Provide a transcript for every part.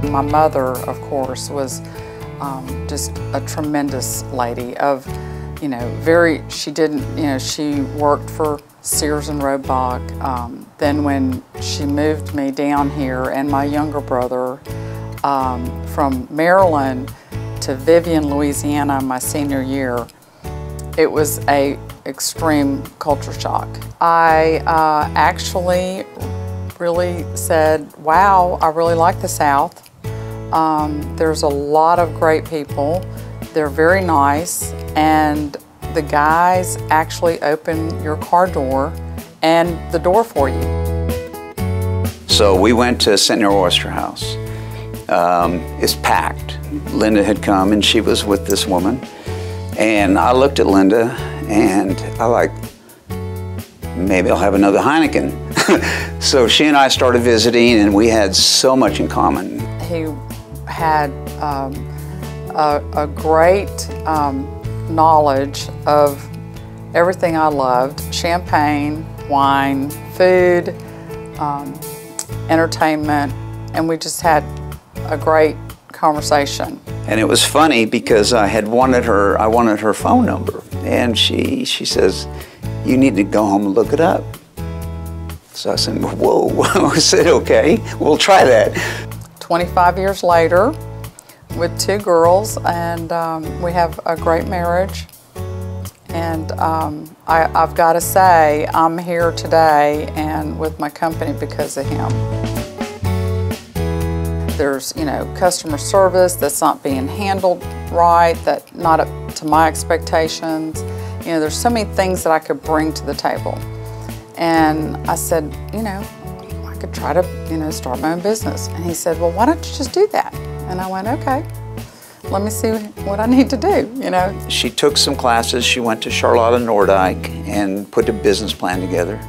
My mother, of course, was just a tremendous lady of, she worked for Sears and Roebuck. Then when she moved me down here and my younger brother from Maryland to Vivian, Louisiana, my senior year, it was a extreme culture shock. I actually really said, wow, I really like the South. There's a lot of great people. They're very nice, and the guys actually open your car door and the door for you. So we went to Centennial Oyster House. It's packed. Linda had come and she was with this woman. And I looked at Linda and I like, maybe I'll have another Heineken. So she and I started visiting and we had so much in common. He had a great knowledge of everything I loved: champagne, wine, food, entertainment, and we just had a great conversation. And it was funny because I wanted her phone number, and she says, you need to go home and look it up. So I said, whoa. I said, okay, we'll try that. 25 years later, with 2 girls, and we have a great marriage. And I've got to say, I'm here today and with my company because of him. There's, customer service that's not being handled right, that not up to my expectations. There's so many things that I could bring to the table. And I said, I could try to, start my own business. And he said, well, why don't you just do that? And I went, okay, let me see what I need to do, She took some classes. She went to Charlotta Nordyke and put a business plan together.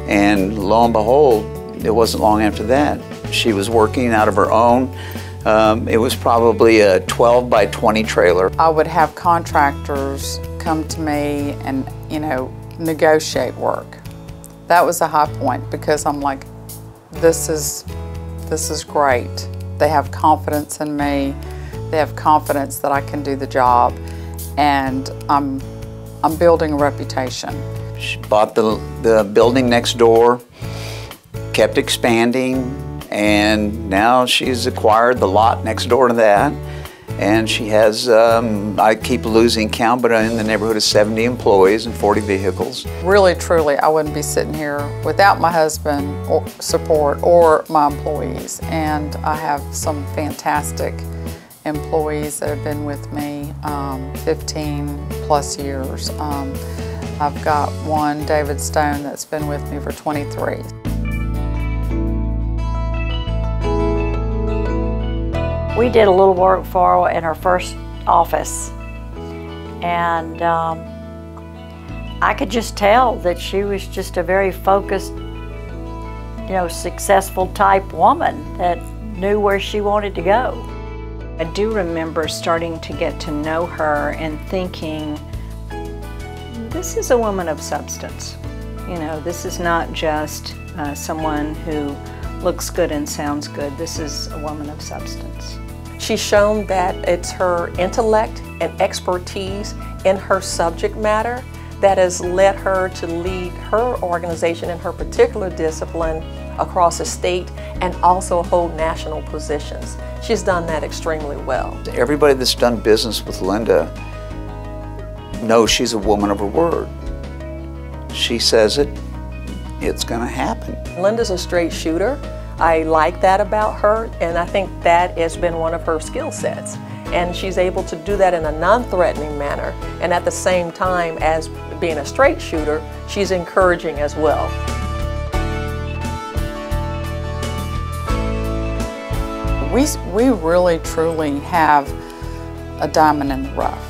And lo and behold, it wasn't long after that, she was working out of her own. It was probably a 12 by 20 trailer. I would have contractors come to me and, negotiate work. That was a high point because I'm like, this is great. They have confidence in me. They have confidence that I can do the job, and I'm building a reputation. She bought the building next door, kept expanding, and now she's acquired the lot next door to that. And she has, I keep losing count, but in the neighborhood of 70 employees and 40 vehicles. Really, truly, I wouldn't be sitting here without my husband or support or my employees. And I have some fantastic employees that have been with me 15 plus years. I've got one, David Stone, that's been with me for 23. We did a little work for her in her first office, and I could just tell that she was just a very focused, successful type woman that knew where she wanted to go. I do remember starting to get to know her and thinking, this is a woman of substance. This is not just someone who looks good and sounds good. This is a woman of substance. She's shown that it's her intellect and expertise in her subject matter that has led her to lead her organization in her particular discipline across the state and also hold national positions. She's done that extremely well. Everybody that's done business with Linda knows she's a woman of her word. She says it, it's going to happen. Linda's a straight shooter. I like that about her, and I think that has been one of her skill sets. And she's able to do that in a non-threatening manner, and at the same time as being a straight shooter, she's encouraging as well. We really truly have a diamond in the rough.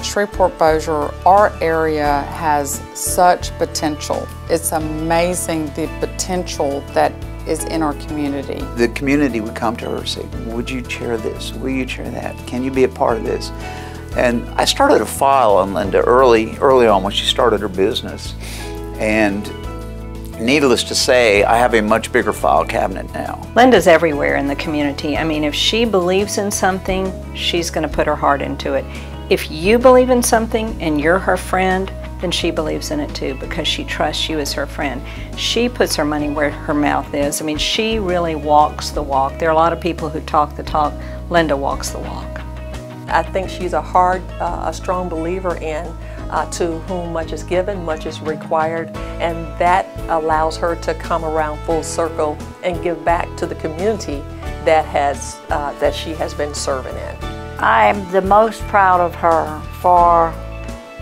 Shreveport-Bossier, our area has such potential. It's amazing the potential that is in our community. The community would come to her and say, would you chair this? Will you chair that? Can you be a part of this? And I started a file on Linda early on when she started her business. And needless to say, I have a much bigger file cabinet now. Linda's everywhere in the community. I mean, if she believes in something, she's going to put her heart into it. If you believe in something and you're her friend, then she believes in it too, because she trusts you as her friend. She puts her money where her mouth is. I mean, she really walks the walk. There are a lot of people who talk the talk. Linda walks the walk. I think she's a strong believer in to whom much is given, much is required, and that allows her to come around full circle and give back to the community that she has been serving in. I'm the most proud of her for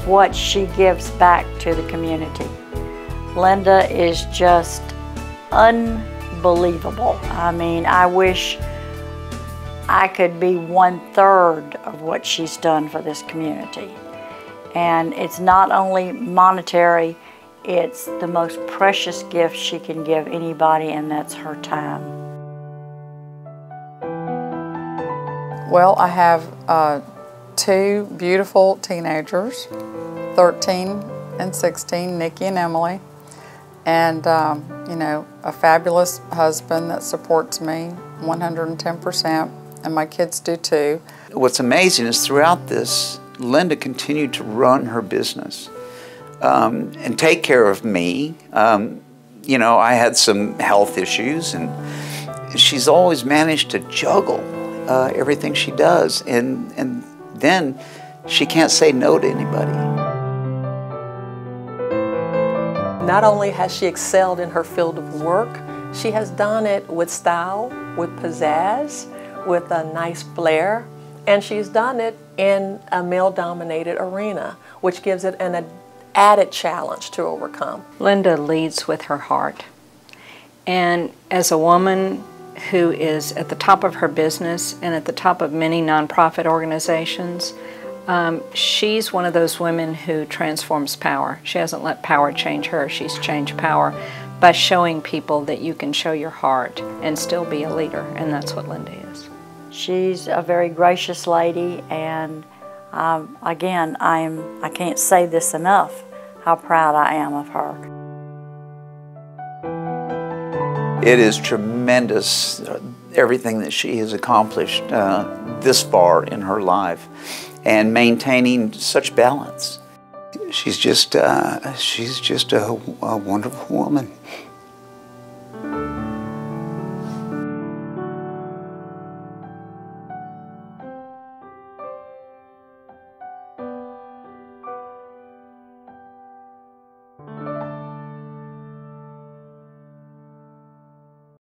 what she gives back to the community. Linda is just unbelievable. I mean, I wish I could be 1/3 of what she's done for this community. And it's not only monetary, it's the most precious gift she can give anybody, and that's her time. Well, I have 2 beautiful teenagers, 13 and 16, Nikki and Emily, and you know, a fabulous husband that supports me 110%, and my kids do too. What's amazing is throughout this, Linda continued to run her business and take care of me. You know, I had some health issues, and she's always managed to juggle everything she does, and then she can't say no to anybody. Not only has she excelled in her field of work, she has done it with style, with pizzazz, with a nice flair, and she's done it in a male-dominated arena, which gives it an added challenge to overcome. Linda leads with her heart. And as a woman who is at the top of her business and at the top of many nonprofit organizations, she's one of those women who transforms power. She hasn't let power change her. She's changed power by showing people that you can show your heart and still be a leader, and that's what Linda is. She's a very gracious lady, and again, I can't say this enough, how proud I am of her. It is tremendous, everything that she has accomplished this far in her life, and maintaining such balance. She's just a wonderful woman.